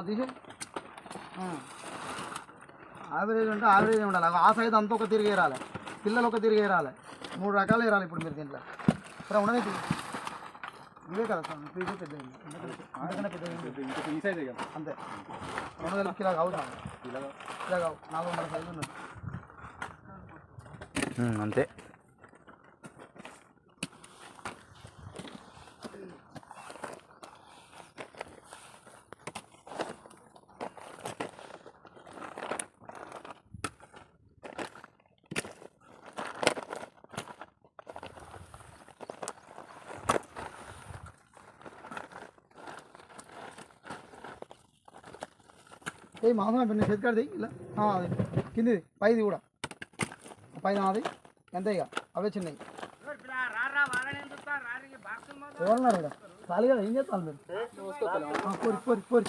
తీసి యావరేజ్ అంటే యావరేజ్ ఉండాలి. ఆ సైజ్ అంతా ఒక తిరిగి వేరాలి, పిల్లలు ఒక తిరిగి వేరాలి, 3 రకాలు వేరాలి. ఇప్పుడు మీరు దీంట్లో ఇక్కడ ఉండనే ఇవే కదా సార్, పీజీ పెద్ద అంతకన్నా పెద్ద అంతే. 200 కిలో కావు, కిలో కావు, 400 సైజు ఉన్నది అంతే. ఏ మాంసం అయిపోయింది, చేతి కాడిది ఇలా అది కిందిది పైది కూడా, పైన అది ఎంత ఇక అవే చిన్నవి. ఎవరున్నారు ఇక్కడ ఖాళీగా ఏం చేస్తాను మీరు? కోరి